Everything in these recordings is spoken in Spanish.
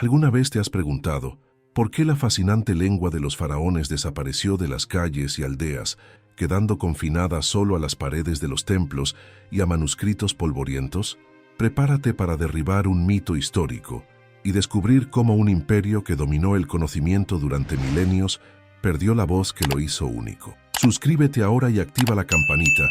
¿Alguna vez te has preguntado por qué la fascinante lengua de los faraones desapareció de las calles y aldeas, quedando confinada solo a las paredes de los templos y a manuscritos polvorientos? Prepárate para derribar un mito histórico y descubrir cómo un imperio que dominó el conocimiento durante milenios perdió la voz que lo hizo único. Suscríbete ahora y activa la campanita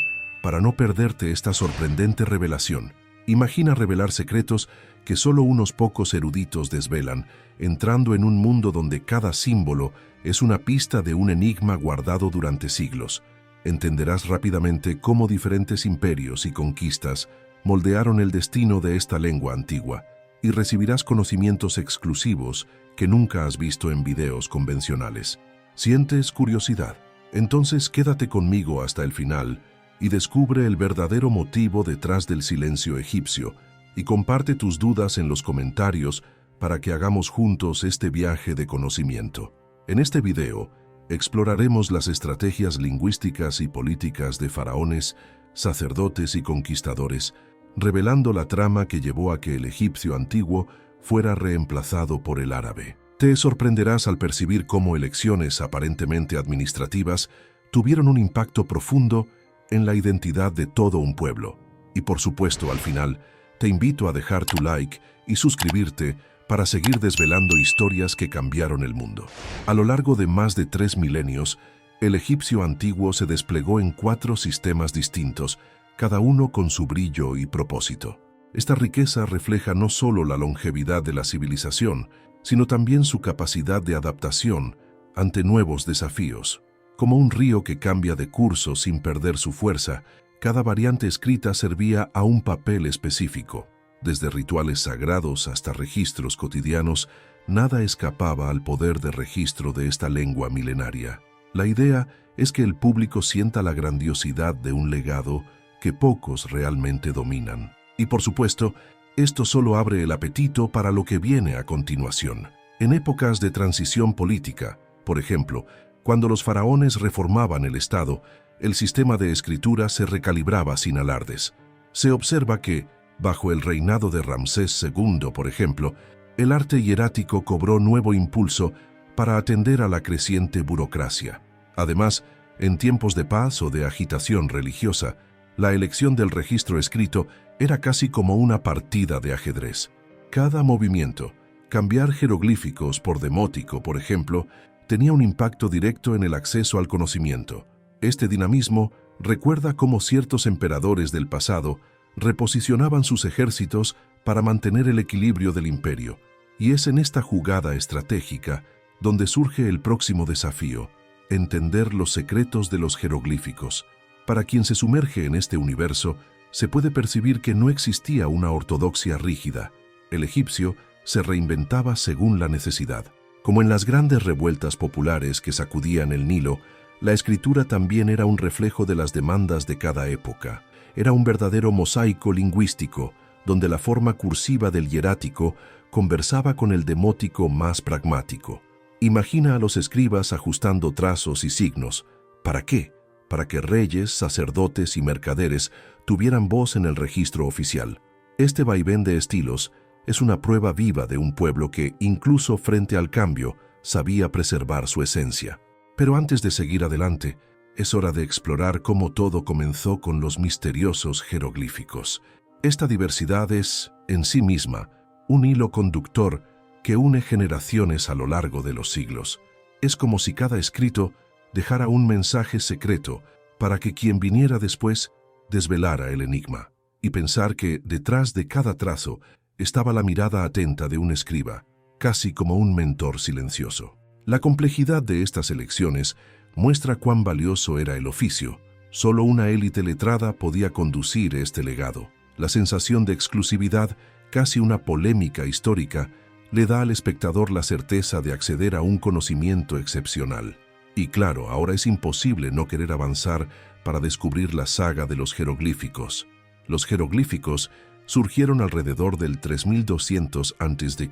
para no perderte esta sorprendente revelación. Imagina revelar secretos que solo unos pocos eruditos desvelan, entrando en un mundo donde cada símbolo es una pista de un enigma guardado durante siglos. Entenderás rápidamente cómo diferentes imperios y conquistas moldearon el destino de esta lengua antigua, y recibirás conocimientos exclusivos que nunca has visto en videos convencionales. ¿Sientes curiosidad? Entonces quédate conmigo hasta el final y descubre el verdadero motivo detrás del silencio egipcio, y comparte tus dudas en los comentarios para que hagamos juntos este viaje de conocimiento. En este video, exploraremos las estrategias lingüísticas y políticas de faraones, sacerdotes y conquistadores, revelando la trama que llevó a que el egipcio antiguo fuera reemplazado por el árabe. Te sorprenderás al percibir cómo elecciones aparentemente administrativas tuvieron un impacto profundo en la identidad de todo un pueblo. Y por supuesto, al final, te invito a dejar tu like y suscribirte para seguir desvelando historias que cambiaron el mundo. A lo largo de más de 3 milenios, el egipcio antiguo se desplegó en 4 sistemas distintos, cada uno con su brillo y propósito. Esta riqueza refleja no solo la longevidad de la civilización, sino también su capacidad de adaptación ante nuevos desafíos. Como un río que cambia de curso sin perder su fuerza, cada variante escrita servía a un papel específico. Desde rituales sagrados hasta registros cotidianos, nada escapaba al poder de registro de esta lengua milenaria. La idea es que el público sienta la grandiosidad de un legado que pocos realmente dominan. Y por supuesto, esto solo abre el apetito para lo que viene a continuación. En épocas de transición política, por ejemplo, cuando los faraones reformaban el Estado, el sistema de escritura se recalibraba sin alardes. Se observa que, bajo el reinado de Ramsés II, por ejemplo, el arte hierático cobró nuevo impulso para atender a la creciente burocracia. Además, en tiempos de paz o de agitación religiosa, la elección del registro escrito era casi como una partida de ajedrez. Cada movimiento, cambiar jeroglíficos por demótico, por ejemplo, tenía un impacto directo en el acceso al conocimiento. Este dinamismo recuerda cómo ciertos emperadores del pasado reposicionaban sus ejércitos para mantener el equilibrio del imperio, y es en esta jugada estratégica donde surge el próximo desafío: entender los secretos de los jeroglíficos. Para quien se sumerge en este universo, se puede percibir que no existía una ortodoxia rígida. El egipcio se reinventaba según la necesidad. Como en las grandes revueltas populares que sacudían el Nilo, la escritura también era un reflejo de las demandas de cada época. Era un verdadero mosaico lingüístico, donde la forma cursiva del hierático conversaba con el demótico más pragmático. Imagina a los escribas ajustando trazos y signos. ¿Para qué? Para que reyes, sacerdotes y mercaderes tuvieran voz en el registro oficial. Este vaivén de estilos es una prueba viva de un pueblo que, incluso frente al cambio, sabía preservar su esencia. Pero antes de seguir adelante, es hora de explorar cómo todo comenzó con los misteriosos jeroglíficos. Esta diversidad es, en sí misma, un hilo conductor que une generaciones a lo largo de los siglos. Es como si cada escrito dejara un mensaje secreto para que quien viniera después desvelara el enigma. Y pensar que detrás de cada trazo estaba la mirada atenta de un escriba, casi como un mentor silencioso. La complejidad de estas elecciones muestra cuán valioso era el oficio. Solo una élite letrada podía conducir este legado. La sensación de exclusividad, casi una polémica histórica, le da al espectador la certeza de acceder a un conocimiento excepcional. Y claro, ahora es imposible no querer avanzar para descubrir la saga de los jeroglíficos. Los jeroglíficos surgieron alrededor del 3200 a.C.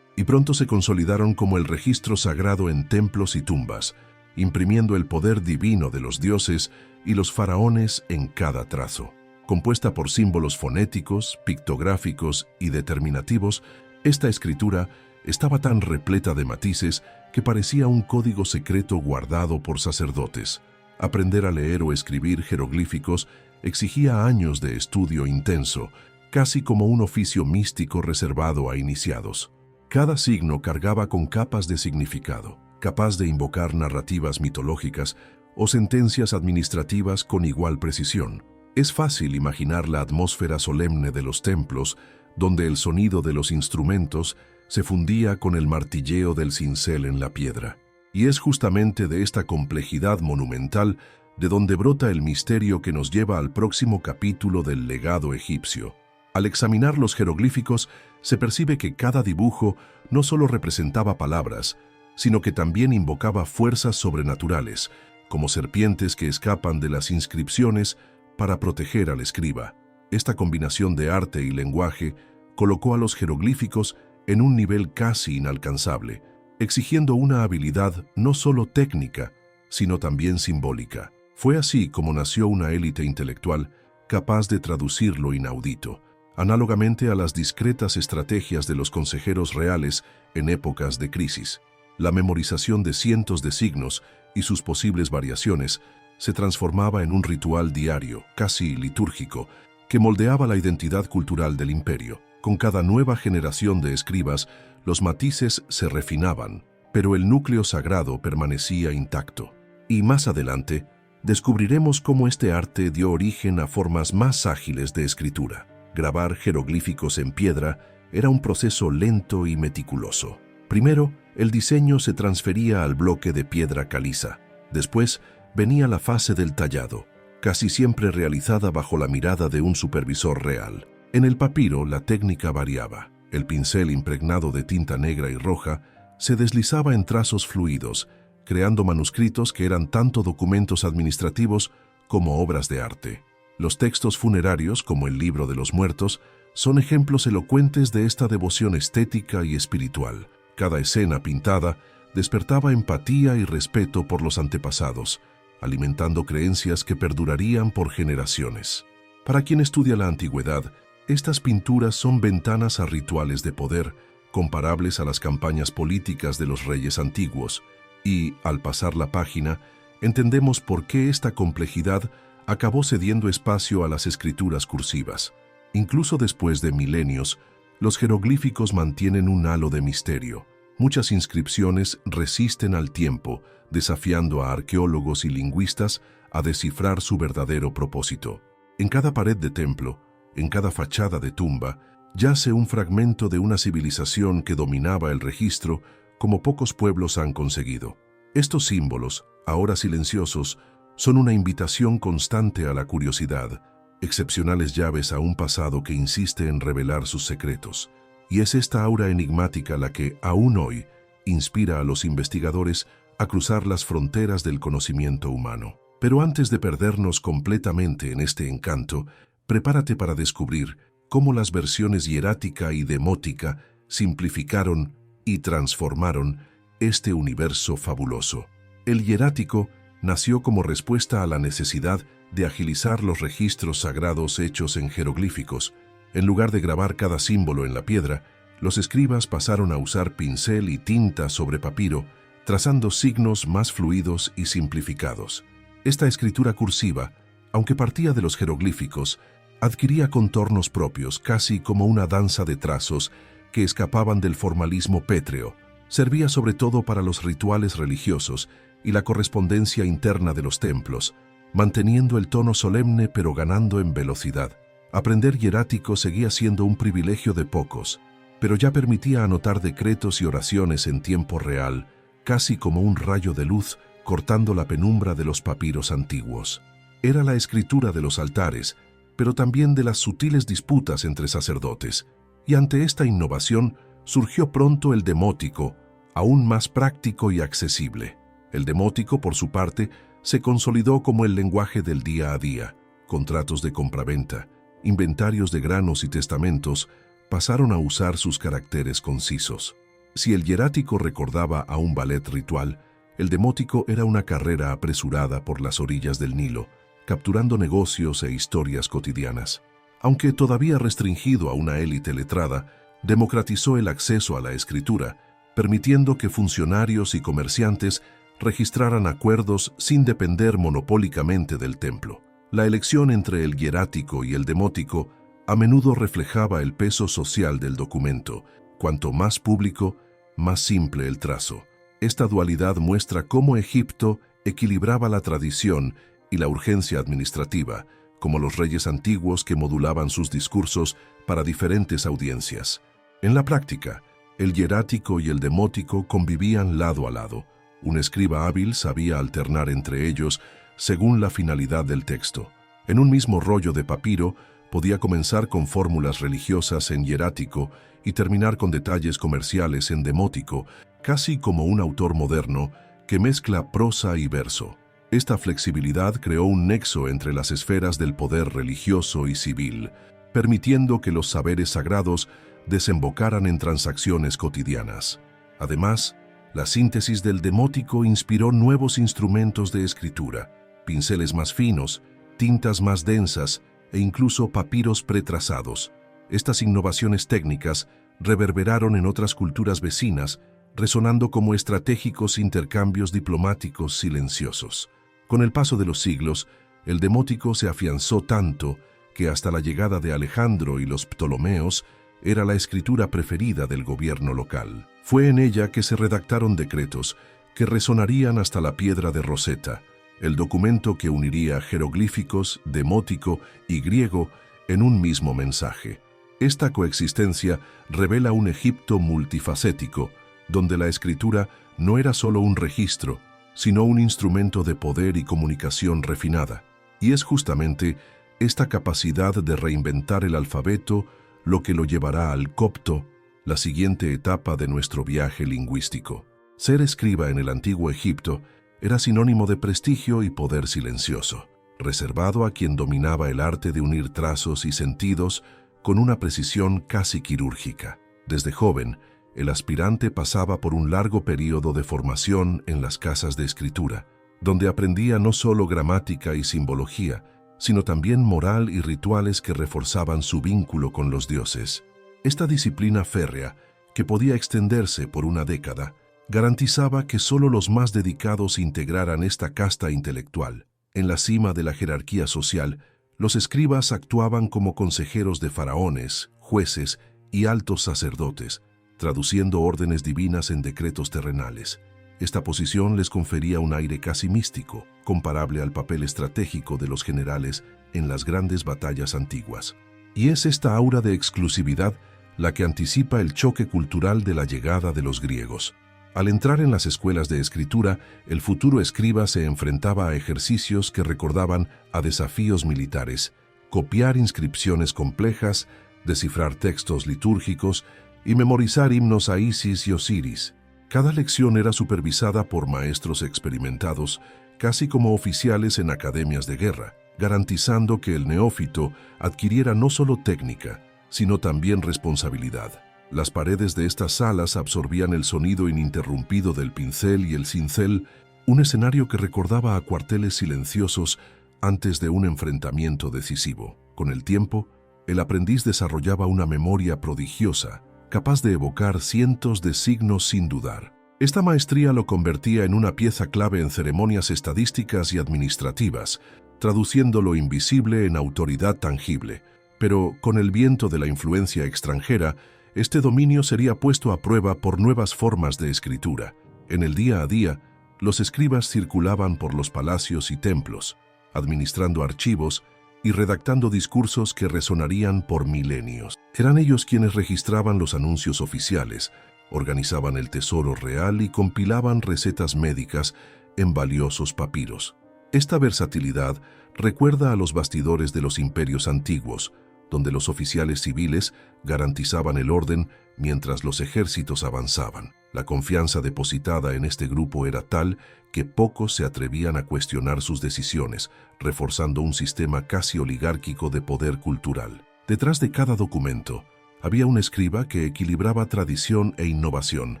y pronto se consolidaron como el registro sagrado en templos y tumbas, imprimiendo el poder divino de los dioses y los faraones en cada trazo. Compuesta por símbolos fonéticos, pictográficos y determinativos, esta escritura estaba tan repleta de matices que parecía un código secreto guardado por sacerdotes. Aprender a leer o escribir jeroglíficos exigía años de estudio intenso, casi como un oficio místico reservado a iniciados. Cada signo cargaba con capas de significado, capaz de invocar narrativas mitológicas o sentencias administrativas con igual precisión. Es fácil imaginar la atmósfera solemne de los templos, donde el sonido de los instrumentos se fundía con el martilleo del cincel en la piedra. Y es justamente de esta complejidad monumental de donde brota el misterio que nos lleva al próximo capítulo del legado egipcio. Al examinar los jeroglíficos, se percibe que cada dibujo no solo representaba palabras, sino que también invocaba fuerzas sobrenaturales, como serpientes que escapan de las inscripciones para proteger al escriba. Esta combinación de arte y lenguaje colocó a los jeroglíficos en un nivel casi inalcanzable, exigiendo una habilidad no solo técnica, sino también simbólica. Fue así como nació una élite intelectual capaz de traducir lo inaudito, análogamente a las discretas estrategias de los consejeros reales en épocas de crisis. La memorización de cientos de signos y sus posibles variaciones se transformaba en un ritual diario, casi litúrgico, que moldeaba la identidad cultural del imperio. Con cada nueva generación de escribas, los matices se refinaban, pero el núcleo sagrado permanecía intacto. Y más adelante, descubriremos cómo este arte dio origen a formas más ágiles de escritura. Grabar jeroglíficos en piedra era un proceso lento y meticuloso. Primero, el diseño se transfería al bloque de piedra caliza. Después, venía la fase del tallado, casi siempre realizada bajo la mirada de un supervisor real. En el papiro, la técnica variaba. El pincel impregnado de tinta negra y roja se deslizaba en trazos fluidos, creando manuscritos que eran tanto documentos administrativos como obras de arte. Los textos funerarios, como el Libro de los Muertos, son ejemplos elocuentes de esta devoción estética y espiritual. Cada escena pintada despertaba empatía y respeto por los antepasados, alimentando creencias que perdurarían por generaciones. Para quien estudia la antigüedad, estas pinturas son ventanas a rituales de poder, comparables a las campañas políticas de los reyes antiguos, y, al pasar la página, entendemos por qué esta complejidad acabó cediendo espacio a las escrituras cursivas. Incluso después de milenios, los jeroglíficos mantienen un halo de misterio. Muchas inscripciones resisten al tiempo, desafiando a arqueólogos y lingüistas a descifrar su verdadero propósito. En cada pared de templo, en cada fachada de tumba, yace un fragmento de una civilización que dominaba el registro como pocos pueblos han conseguido. Estos símbolos, ahora silenciosos, son una invitación constante a la curiosidad, excepcionales llaves a un pasado que insiste en revelar sus secretos. Y es esta aura enigmática la que, aún hoy, inspira a los investigadores a cruzar las fronteras del conocimiento humano. Pero antes de perdernos completamente en este encanto, prepárate para descubrir cómo las versiones hierática y demótica simplificaron y transformaron este universo fabuloso. El hierático nació como respuesta a la necesidad de agilizar los registros sagrados hechos en jeroglíficos. En lugar de grabar cada símbolo en la piedra, los escribas pasaron a usar pincel y tinta sobre papiro, trazando signos más fluidos y simplificados. Esta escritura cursiva, aunque partía de los jeroglíficos, adquiría contornos propios, casi como una danza de trazos que escapaban del formalismo pétreo. Servía sobre todo para los rituales religiosos y la correspondencia interna de los templos, manteniendo el tono solemne pero ganando en velocidad. Aprender hierático seguía siendo un privilegio de pocos, pero ya permitía anotar decretos y oraciones en tiempo real, casi como un rayo de luz cortando la penumbra de los papiros antiguos. Era la escritura de los altares, pero también de las sutiles disputas entre sacerdotes, y ante esta innovación surgió pronto el demótico, aún más práctico y accesible. El demótico, por su parte, se consolidó como el lenguaje del día a día. Contratos de compraventa, inventarios de granos y testamentos pasaron a usar sus caracteres concisos. Si el hierático recordaba a un ballet ritual, el demótico era una carrera apresurada por las orillas del Nilo, capturando negocios e historias cotidianas. Aunque todavía restringido a una élite letrada, democratizó el acceso a la escritura, permitiendo que funcionarios y comerciantes registraran acuerdos sin depender monopólicamente del templo. La elección entre el hierático y el demótico a menudo reflejaba el peso social del documento. Cuanto más público, más simple el trazo. Esta dualidad muestra cómo Egipto equilibraba la tradición y la urgencia administrativa, como los reyes antiguos que modulaban sus discursos para diferentes audiencias. En la práctica, el hierático y el demótico convivían lado a lado. Un escriba hábil sabía alternar entre ellos según la finalidad del texto. En un mismo rollo de papiro, podía comenzar con fórmulas religiosas en hierático y terminar con detalles comerciales en demótico, casi como un autor moderno que mezcla prosa y verso. Esta flexibilidad creó un nexo entre las esferas del poder religioso y civil, permitiendo que los saberes sagrados desembocaran en transacciones cotidianas. Además, la síntesis del demótico inspiró nuevos instrumentos de escritura, pinceles más finos, tintas más densas e incluso papiros pretrazados. Estas innovaciones técnicas reverberaron en otras culturas vecinas, resonando como estratégicos intercambios diplomáticos silenciosos. Con el paso de los siglos, el demótico se afianzó tanto que hasta la llegada de Alejandro y los Ptolomeos era la escritura preferida del gobierno local. Fue en ella que se redactaron decretos que resonarían hasta la piedra de Rosetta, el documento que uniría jeroglíficos, demótico y griego en un mismo mensaje. Esta coexistencia revela un Egipto multifacético, donde la escritura no era solo un registro, sino un instrumento de poder y comunicación refinada. Y es justamente esta capacidad de reinventar el alfabeto lo que lo llevará al copto, la siguiente etapa de nuestro viaje lingüístico. Ser escriba en el antiguo Egipto era sinónimo de prestigio y poder silencioso, reservado a quien dominaba el arte de unir trazos y sentidos con una precisión casi quirúrgica. Desde joven, el aspirante pasaba por un largo período de formación en las casas de escritura, donde aprendía no solo gramática y simbología, sino también moral y rituales que reforzaban su vínculo con los dioses. Esta disciplina férrea, que podía extenderse por una década, garantizaba que solo los más dedicados integraran esta casta intelectual. En la cima de la jerarquía social, los escribas actuaban como consejeros de faraones, jueces y altos sacerdotes, traduciendo órdenes divinas en decretos terrenales. Esta posición les confería un aire casi místico, comparable al papel estratégico de los generales en las grandes batallas antiguas. Y es esta aura de exclusividad la que anticipa el choque cultural de la llegada de los griegos. Al entrar en las escuelas de escritura, el futuro escriba se enfrentaba a ejercicios que recordaban a desafíos militares: copiar inscripciones complejas, descifrar textos litúrgicos y memorizar himnos a Isis y Osiris. Cada lección era supervisada por maestros experimentados, casi como oficiales en academias de guerra, garantizando que el neófito adquiriera no solo técnica, sino también responsabilidad. Las paredes de estas salas absorbían el sonido ininterrumpido del pincel y el cincel, un escenario que recordaba a cuarteles silenciosos antes de un enfrentamiento decisivo. Con el tiempo, el aprendiz desarrollaba una memoria prodigiosa, capaz de evocar cientos de signos sin dudar. Esta maestría lo convertía en una pieza clave en ceremonias estadísticas y administrativas, traduciendo lo invisible en autoridad tangible. Pero, con el viento de la influencia extranjera, este dominio sería puesto a prueba por nuevas formas de escritura. En el día a día, los escribas circulaban por los palacios y templos, administrando archivos y redactando discursos que resonarían por milenios. Eran ellos quienes registraban los anuncios oficiales, organizaban el tesoro real y compilaban recetas médicas en valiosos papiros. Esta versatilidad recuerda a los bastidores de los imperios antiguos, donde los oficiales civiles garantizaban el orden mientras los ejércitos avanzaban. La confianza depositada en este grupo era tal que pocos se atrevían a cuestionar sus decisiones, reforzando un sistema casi oligárquico de poder cultural. Detrás de cada documento había un escriba que equilibraba tradición e innovación,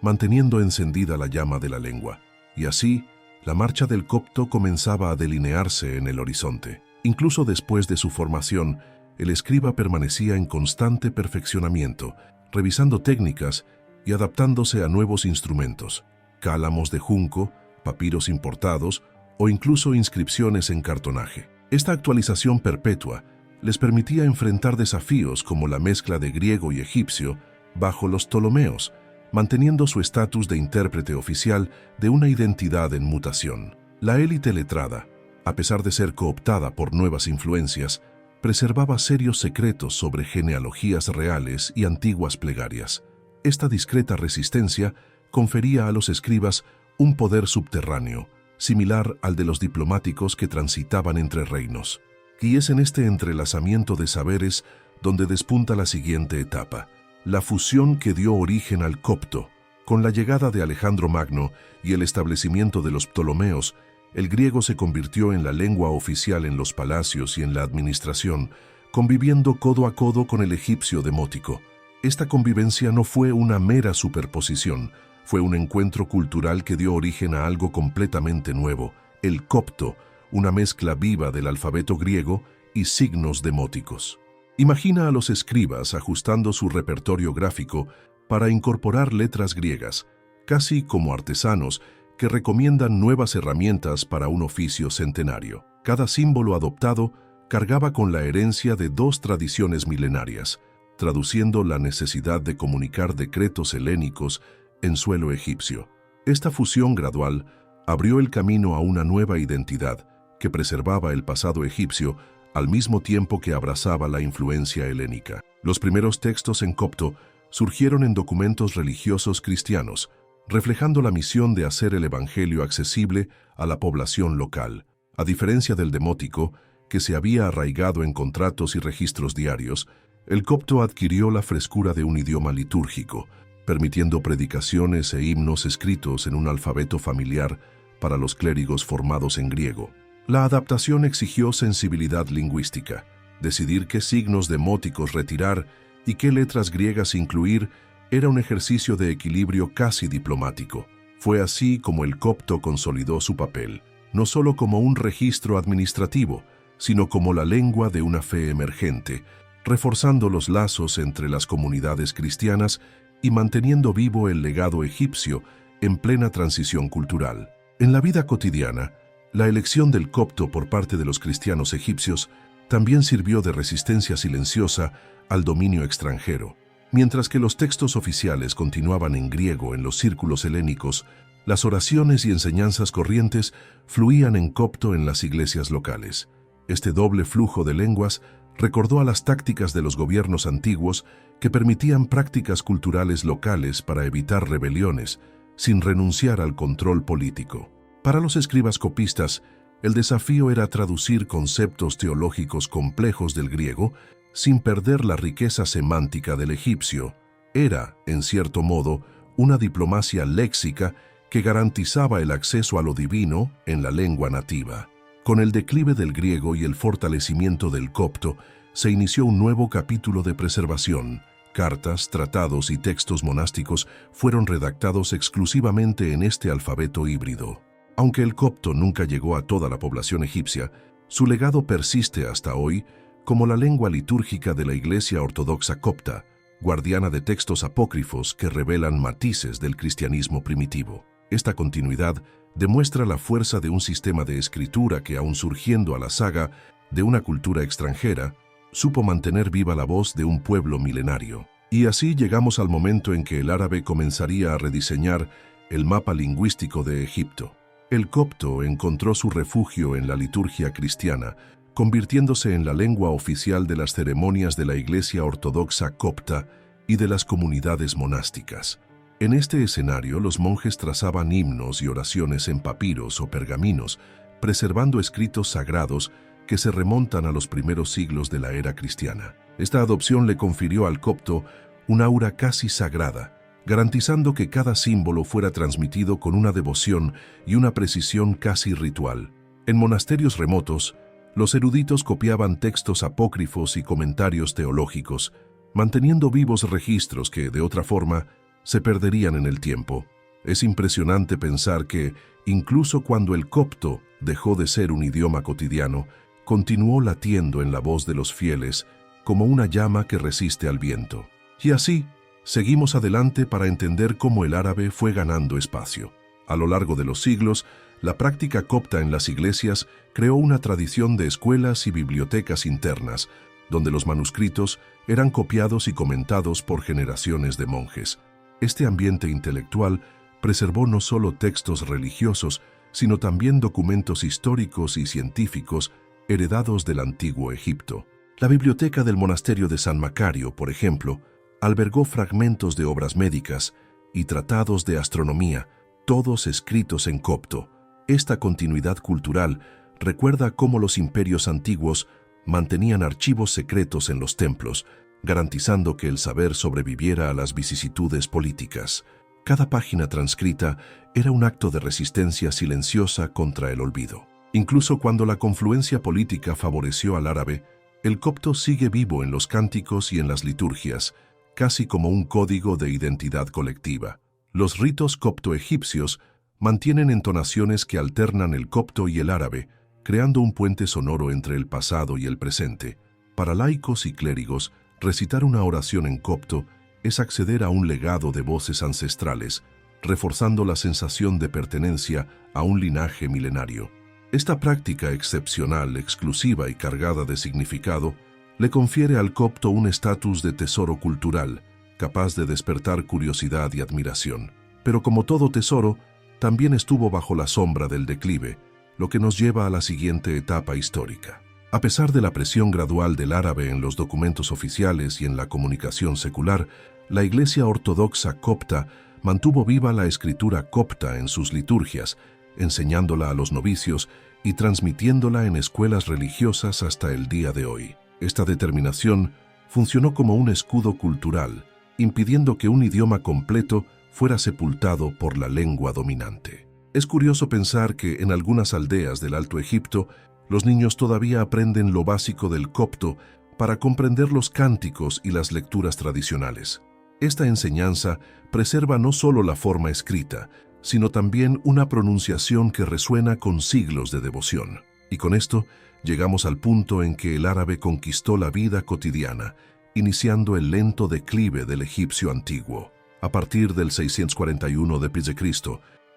manteniendo encendida la llama de la lengua. Y así, la marcha del copto comenzaba a delinearse en el horizonte. Incluso después de su formación, el escriba permanecía en constante perfeccionamiento, revisando técnicas y adaptándose a nuevos instrumentos, cálamos de junco, papiros importados o incluso inscripciones en cartonaje. Esta actualización perpetua les permitía enfrentar desafíos como la mezcla de griego y egipcio bajo los Ptolomeos, manteniendo su estatus de intérprete oficial de una identidad en mutación. La élite letrada, a pesar de ser cooptada por nuevas influencias, preservaba serios secretos sobre genealogías reales y antiguas plegarias. Esta discreta resistencia confería a los escribas un poder subterráneo, similar al de los diplomáticos que transitaban entre reinos. Y es en este entrelazamiento de saberes donde despunta la siguiente etapa, la fusión que dio origen al copto. Con la llegada de Alejandro Magno y el establecimiento de los Ptolomeos, el griego se convirtió en la lengua oficial en los palacios y en la administración, conviviendo codo a codo con el egipcio demótico. Esta convivencia no fue una mera superposición, fue un encuentro cultural que dio origen a algo completamente nuevo, el copto, una mezcla viva del alfabeto griego y signos demóticos. Imagina a los escribas ajustando su repertorio gráfico para incorporar letras griegas, casi como artesanos que recomiendan nuevas herramientas para un oficio centenario. Cada símbolo adoptado cargaba con la herencia de dos tradiciones milenarias, traduciendo la necesidad de comunicar decretos helénicos en suelo egipcio. Esta fusión gradual abrió el camino a una nueva identidad que preservaba el pasado egipcio al mismo tiempo que abrazaba la influencia helénica. Los primeros textos en copto surgieron en documentos religiosos cristianos, reflejando la misión de hacer el evangelio accesible a la población local. A diferencia del demótico, que se había arraigado en contratos y registros diarios, el copto adquirió la frescura de un idioma litúrgico, permitiendo predicaciones e himnos escritos en un alfabeto familiar para los clérigos formados en griego. La adaptación exigió sensibilidad lingüística, decidir qué signos demóticos retirar y qué letras griegas incluir era un ejercicio de equilibrio casi diplomático. Fue así como el copto consolidó su papel, no solo como un registro administrativo, sino como la lengua de una fe emergente, reforzando los lazos entre las comunidades cristianas y manteniendo vivo el legado egipcio en plena transición cultural. En la vida cotidiana, la elección del copto por parte de los cristianos egipcios también sirvió de resistencia silenciosa al dominio extranjero. Mientras que los textos oficiales continuaban en griego en los círculos helénicos, las oraciones y enseñanzas corrientes fluían en copto en las iglesias locales. Este doble flujo de lenguas recordó a las tácticas de los gobiernos antiguos que permitían prácticas culturales locales para evitar rebeliones, sin renunciar al control político. Para los escribas copistas, el desafío era traducir conceptos teológicos complejos del griego sin perder la riqueza semántica del egipcio. Era, en cierto modo, una diplomacia léxica que garantizaba el acceso a lo divino en la lengua nativa. Con el declive del griego y el fortalecimiento del copto, se inició un nuevo capítulo de preservación. Cartas, tratados y textos monásticos fueron redactados exclusivamente en este alfabeto híbrido. Aunque el copto nunca llegó a toda la población egipcia, su legado persiste hasta hoy como la lengua litúrgica de la Iglesia Ortodoxa copta, guardiana de textos apócrifos que revelan matices del cristianismo primitivo. Esta continuidad demuestra la fuerza de un sistema de escritura que, aun surgiendo a la saga de una cultura extranjera, supo mantener viva la voz de un pueblo milenario. Y así llegamos al momento en que el árabe comenzaría a rediseñar el mapa lingüístico de Egipto. El copto encontró su refugio en la liturgia cristiana, convirtiéndose en la lengua oficial de las ceremonias de la Iglesia Ortodoxa copta y de las comunidades monásticas. En este escenario, los monjes trazaban himnos y oraciones en papiros o pergaminos, preservando escritos sagrados que se remontan a los primeros siglos de la era cristiana. Esta adopción le confirió al copto un aura casi sagrada, garantizando que cada símbolo fuera transmitido con una devoción y una precisión casi ritual. En monasterios remotos, los eruditos copiaban textos apócrifos y comentarios teológicos, manteniendo vivos registros que, de otra forma, se perderían en el tiempo. Es impresionante pensar que, incluso cuando el copto dejó de ser un idioma cotidiano, continuó latiendo en la voz de los fieles como una llama que resiste al viento. Y así, Seguimos adelante para entender cómo el árabe fue ganando espacio. A lo largo de los siglos, la práctica copta en las iglesias creó una tradición de escuelas y bibliotecas internas, donde los manuscritos eran copiados y comentados por generaciones de monjes. Este ambiente intelectual preservó no solo textos religiosos, sino también documentos históricos y científicos heredados del antiguo Egipto. La biblioteca del monasterio de San Macario, por ejemplo, albergó fragmentos de obras médicas y tratados de astronomía, todos escritos en copto. Esta continuidad cultural recuerda cómo los imperios antiguos mantenían archivos secretos en los templos, garantizando que el saber sobreviviera a las vicisitudes políticas. Cada página transcrita era un acto de resistencia silenciosa contra el olvido. Incluso cuando la confluencia política favoreció al árabe, el copto sigue vivo en los cánticos y en las liturgias, casi como un código de identidad colectiva. Los ritos copto-egipcios mantienen entonaciones que alternan el copto y el árabe, creando un puente sonoro entre el pasado y el presente. Para laicos y clérigos, recitar una oración en copto es acceder a un legado de voces ancestrales, reforzando la sensación de pertenencia a un linaje milenario. Esta práctica excepcional, exclusiva y cargada de significado le confiere al copto un estatus de tesoro cultural, capaz de despertar curiosidad y admiración. Pero como todo tesoro, también estuvo bajo la sombra del declive, lo que nos lleva a la siguiente etapa histórica. A pesar de la presión gradual del árabe en los documentos oficiales y en la comunicación secular, la Iglesia Ortodoxa copta mantuvo viva la escritura copta en sus liturgias, enseñándola a los novicios y transmitiéndola en escuelas religiosas hasta el día de hoy. Esta determinación funcionó como un escudo cultural, impidiendo que un idioma completo fuera sepultado por la lengua dominante. Es curioso pensar que en algunas aldeas del Alto Egipto, los niños todavía aprenden lo básico del copto para comprender los cánticos y las lecturas tradicionales. Esta enseñanza preserva no solo la forma escrita, sino también una pronunciación que resuena con siglos de devoción. Y con esto llegamos al punto en que el árabe conquistó la vida cotidiana, iniciando el lento declive del egipcio antiguo. A partir del 641 d.C.,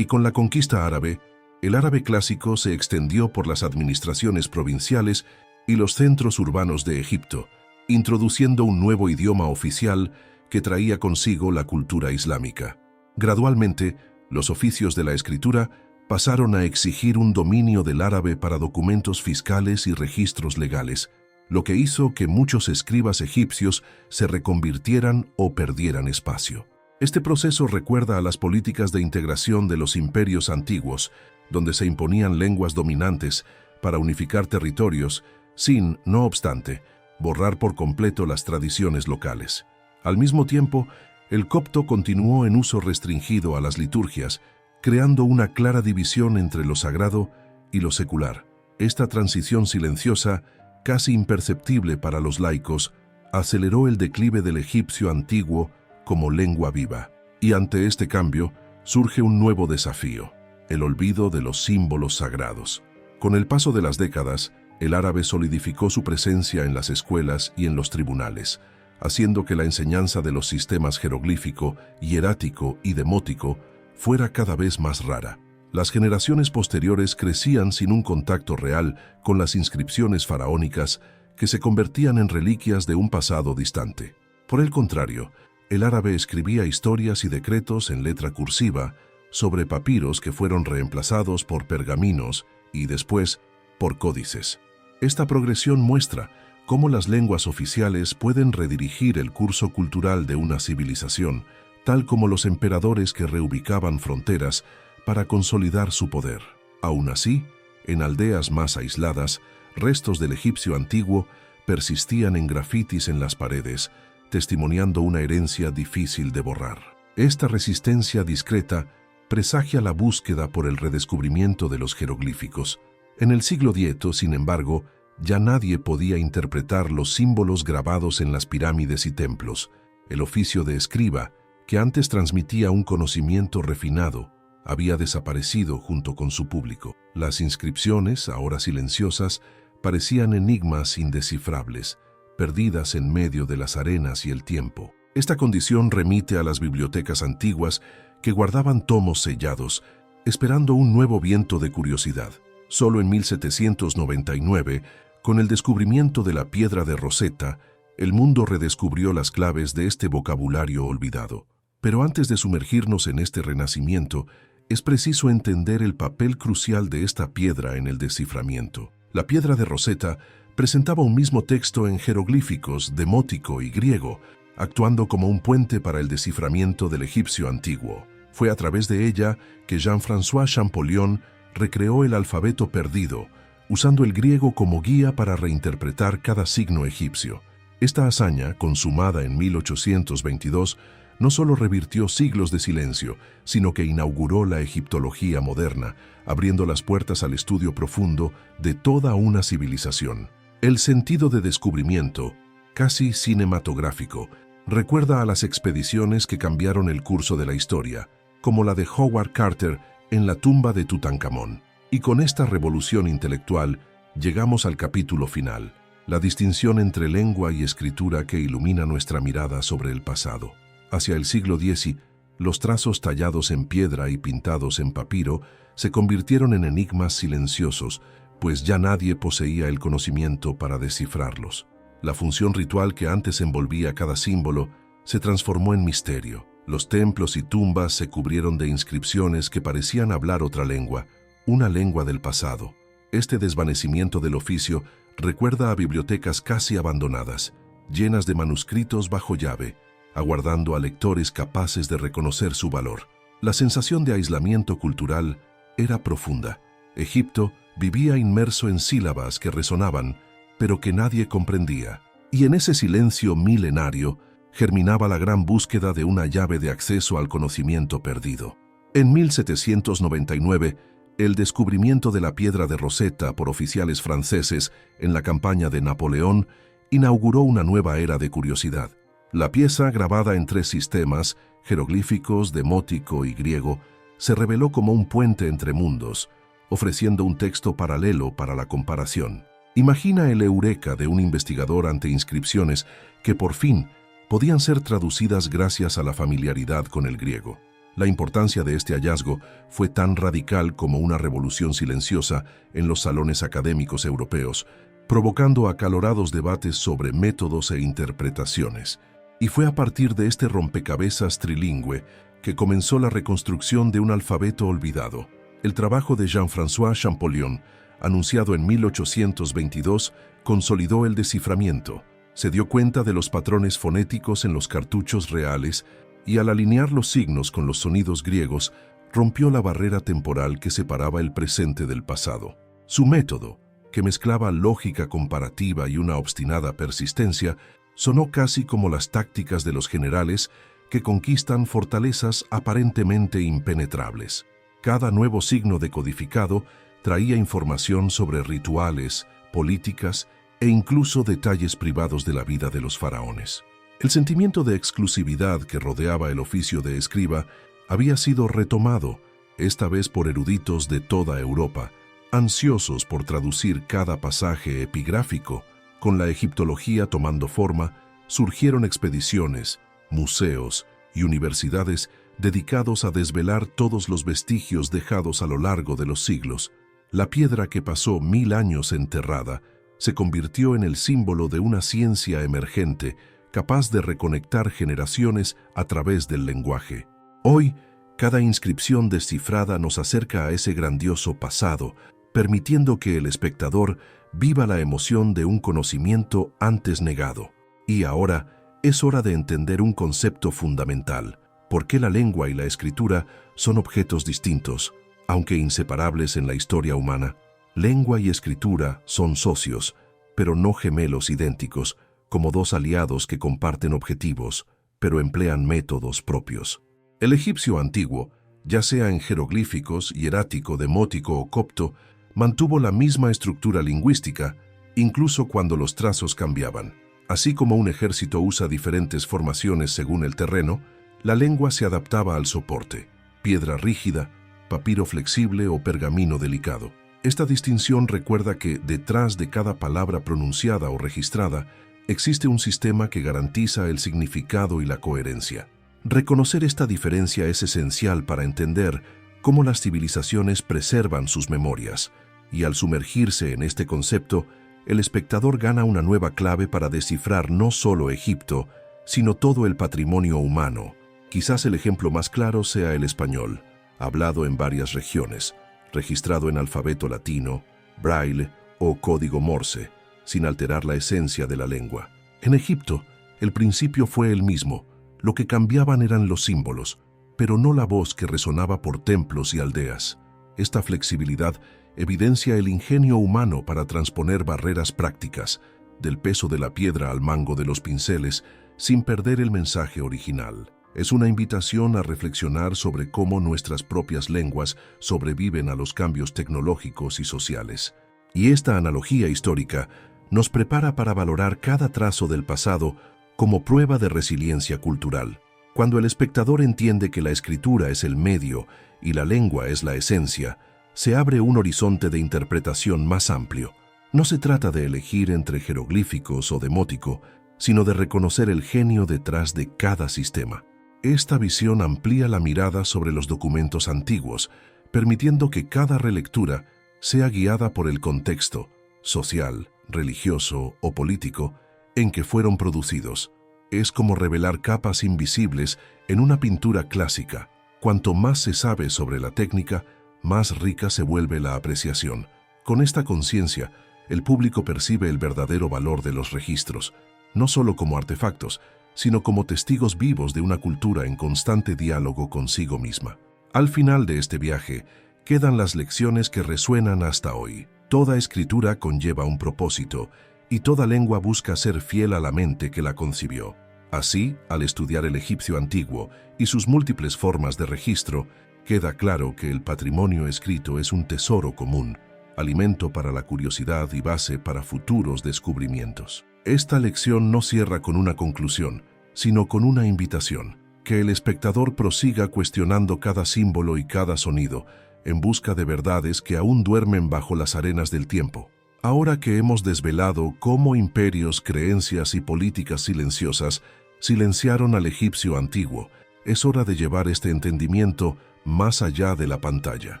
y con la conquista árabe, el árabe clásico se extendió por las administraciones provinciales y los centros urbanos de Egipto, introduciendo un nuevo idioma oficial que traía consigo la cultura islámica. Gradualmente, los oficios de la escritura pasaron a exigir un dominio del árabe para documentos fiscales y registros legales, lo que hizo que muchos escribas egipcios se reconvirtieran o perdieran espacio. Este proceso recuerda a las políticas de integración de los imperios antiguos, donde se imponían lenguas dominantes para unificar territorios, sin, no obstante, borrar por completo las tradiciones locales. Al mismo tiempo, el copto continuó en uso restringido a las liturgias, creando una clara división entre lo sagrado y lo secular. Esta transición silenciosa, casi imperceptible para los laicos, aceleró el declive del egipcio antiguo como lengua viva. Y ante este cambio, surge un nuevo desafío: el olvido de los símbolos sagrados. Con el paso de las décadas, el árabe solidificó su presencia en las escuelas y en los tribunales, haciendo que la enseñanza de los sistemas jeroglífico, hierático y demótico fuera cada vez más rara. Las generaciones posteriores crecían sin un contacto real con las inscripciones faraónicas que se convertían en reliquias de un pasado distante. Por el contrario, el árabe escribía historias y decretos en letra cursiva sobre papiros que fueron reemplazados por pergaminos y después por códices. Esta progresión muestra cómo las lenguas oficiales pueden redirigir el curso cultural de una civilización, tal como los emperadores que reubicaban fronteras para consolidar su poder. Aún así, en aldeas más aisladas, restos del egipcio antiguo persistían en grafitis en las paredes, testimoniando una herencia difícil de borrar. Esta resistencia discreta presagia la búsqueda por el redescubrimiento de los jeroglíficos. En el siglo X, sin embargo, ya nadie podía interpretar los símbolos grabados en las pirámides y templos. El oficio de escriba, que antes transmitía un conocimiento refinado, había desaparecido junto con su público. Las inscripciones, ahora silenciosas, parecían enigmas indescifrables, perdidas en medio de las arenas y el tiempo. Esta condición remite a las bibliotecas antiguas que guardaban tomos sellados, esperando un nuevo viento de curiosidad. Solo en 1799, con el descubrimiento de la piedra de Rosetta, el mundo redescubrió las claves de este vocabulario olvidado. Pero antes de sumergirnos en este renacimiento, es preciso entender el papel crucial de esta piedra en el desciframiento. La piedra de Rosetta presentaba un mismo texto en jeroglíficos, demótico y griego, actuando como un puente para el desciframiento del egipcio antiguo. Fue a través de ella que Jean-François Champollion recreó el alfabeto perdido, usando el griego como guía para reinterpretar cada signo egipcio. Esta hazaña, consumada en 1822, no solo revirtió siglos de silencio, sino que inauguró la egiptología moderna, abriendo las puertas al estudio profundo de toda una civilización. El sentido de descubrimiento, casi cinematográfico, recuerda a las expediciones que cambiaron el curso de la historia, como la de Howard Carter en la tumba de Tutankamón. Y con esta revolución intelectual llegamos al capítulo final, la distinción entre lengua y escritura que ilumina nuestra mirada sobre el pasado. Hacia el siglo X, los trazos tallados en piedra y pintados en papiro se convirtieron en enigmas silenciosos, pues ya nadie poseía el conocimiento para descifrarlos. La función ritual que antes envolvía cada símbolo se transformó en misterio. Los templos y tumbas se cubrieron de inscripciones que parecían hablar otra lengua, una lengua del pasado. Este desvanecimiento del oficio recuerda a bibliotecas casi abandonadas, llenas de manuscritos bajo llave, aguardando a lectores capaces de reconocer su valor. La sensación de aislamiento cultural era profunda. Egipto vivía inmerso en sílabas que resonaban, pero que nadie comprendía. Y en ese silencio milenario germinaba la gran búsqueda de una llave de acceso al conocimiento perdido. En 1799, el descubrimiento de la piedra de Rosetta por oficiales franceses en la campaña de Napoleón inauguró una nueva era de curiosidad. La pieza, grabada en 3 sistemas, jeroglíficos, demótico y griego, se reveló como un puente entre mundos, ofreciendo un texto paralelo para la comparación. Imagina el eureka de un investigador ante inscripciones que por fin podían ser traducidas gracias a la familiaridad con el griego. La importancia de este hallazgo fue tan radical como una revolución silenciosa en los salones académicos europeos, provocando acalorados debates sobre métodos e interpretaciones. Y fue a partir de este rompecabezas trilingüe que comenzó la reconstrucción de un alfabeto olvidado. El trabajo de Jean-François Champollion, anunciado en 1822, consolidó el desciframiento. Se dio cuenta de los patrones fonéticos en los cartuchos reales y al alinear los signos con los sonidos griegos, rompió la barrera temporal que separaba el presente del pasado. Su método, que mezclaba lógica comparativa y una obstinada persistencia, sonó casi como las tácticas de los generales que conquistan fortalezas aparentemente impenetrables. Cada nuevo signo decodificado traía información sobre rituales, políticas e incluso detalles privados de la vida de los faraones. El sentimiento de exclusividad que rodeaba el oficio de escriba había sido retomado, esta vez por eruditos de toda Europa, ansiosos por traducir cada pasaje epigráfico. Con la egiptología tomando forma, surgieron expediciones, museos y universidades dedicados a desvelar todos los vestigios dejados a lo largo de los siglos. La piedra que pasó 1000 años enterrada se convirtió en el símbolo de una ciencia emergente capaz de reconectar generaciones a través del lenguaje. Hoy, cada inscripción descifrada nos acerca a ese grandioso pasado, permitiendo que el espectador viva la emoción de un conocimiento antes negado. Y ahora es hora de entender un concepto fundamental: por qué la lengua y la escritura son objetos distintos, aunque inseparables en la historia humana. Lengua y escritura son socios, pero no gemelos idénticos, como dos aliados que comparten objetivos, pero emplean métodos propios. El egipcio antiguo, ya sea en jeroglíficos, hierático, demótico o copto, mantuvo la misma estructura lingüística, incluso cuando los trazos cambiaban. Así como un ejército usa diferentes formaciones según el terreno, la lengua se adaptaba al soporte: piedra rígida, papiro flexible o pergamino delicado. Esta distinción recuerda que detrás de cada palabra pronunciada o registrada existe un sistema que garantiza el significado y la coherencia. Reconocer esta diferencia es esencial para entender cómo las civilizaciones preservan sus memorias, y al sumergirse en este concepto, el espectador gana una nueva clave para descifrar no solo Egipto, sino todo el patrimonio humano. Quizás el ejemplo más claro sea el español, hablado en varias regiones, registrado en alfabeto latino, braille o código Morse, sin alterar la esencia de la lengua. En Egipto, el principio fue el mismo. Lo que cambiaban eran los símbolos, pero no la voz que resonaba por templos y aldeas. Esta flexibilidad evidencia el ingenio humano para transponer barreras prácticas, del peso de la piedra al mango de los pinceles, sin perder el mensaje original. Es una invitación a reflexionar sobre cómo nuestras propias lenguas sobreviven a los cambios tecnológicos y sociales. Y esta analogía histórica nos prepara para valorar cada trazo del pasado como prueba de resiliencia cultural. Cuando el espectador entiende que la escritura es el medio y la lengua es la esencia, se abre un horizonte de interpretación más amplio. No se trata de elegir entre jeroglíficos o demótico, sino de reconocer el genio detrás de cada sistema. Esta visión amplía la mirada sobre los documentos antiguos, permitiendo que cada relectura sea guiada por el contexto social, religioso o político en que fueron producidos. Es como revelar capas invisibles en una pintura clásica. Cuanto más se sabe sobre la técnica, más rica se vuelve la apreciación. Con esta conciencia, el público percibe el verdadero valor de los registros, no solo como artefactos, sino como testigos vivos de una cultura en constante diálogo consigo misma. Al final de este viaje, quedan las lecciones que resuenan hasta hoy. Toda escritura conlleva un propósito, y toda lengua busca ser fiel a la mente que la concibió. Así, al estudiar el egipcio antiguo y sus múltiples formas de registro, queda claro que el patrimonio escrito es un tesoro común, alimento para la curiosidad y base para futuros descubrimientos. Esta lección no cierra con una conclusión, sino con una invitación, que el espectador prosiga cuestionando cada símbolo y cada sonido, en busca de verdades que aún duermen bajo las arenas del tiempo. Ahora que hemos desvelado cómo imperios, creencias y políticas silenciosas silenciaron al egipcio antiguo, es hora de llevar este entendimiento más allá de la pantalla.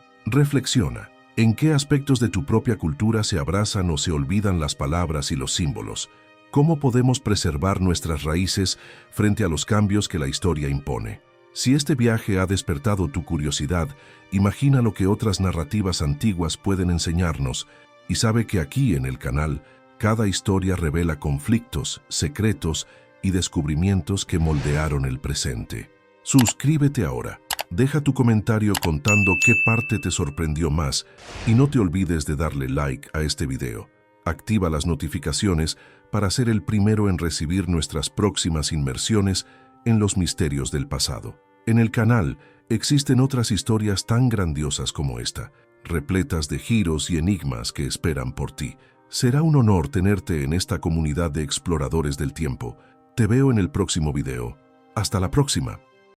Reflexiona. ¿En qué aspectos de tu propia cultura se abrazan o se olvidan las palabras y los símbolos? ¿Cómo podemos preservar nuestras raíces frente a los cambios que la historia impone? Si este viaje ha despertado tu curiosidad, imagina lo que otras narrativas antiguas pueden enseñarnos, y sabe que aquí en el canal, cada historia revela conflictos, secretos y descubrimientos que moldearon el presente. Suscríbete ahora. Deja tu comentario contando qué parte te sorprendió más y no te olvides de darle like a este video. Activa las notificaciones para ser el primero en recibir nuestras próximas inmersiones en los misterios del pasado. En el canal existen otras historias tan grandiosas como esta, repletas de giros y enigmas que esperan por ti. Será un honor tenerte en esta comunidad de exploradores del tiempo. Te veo en el próximo video. Hasta la próxima.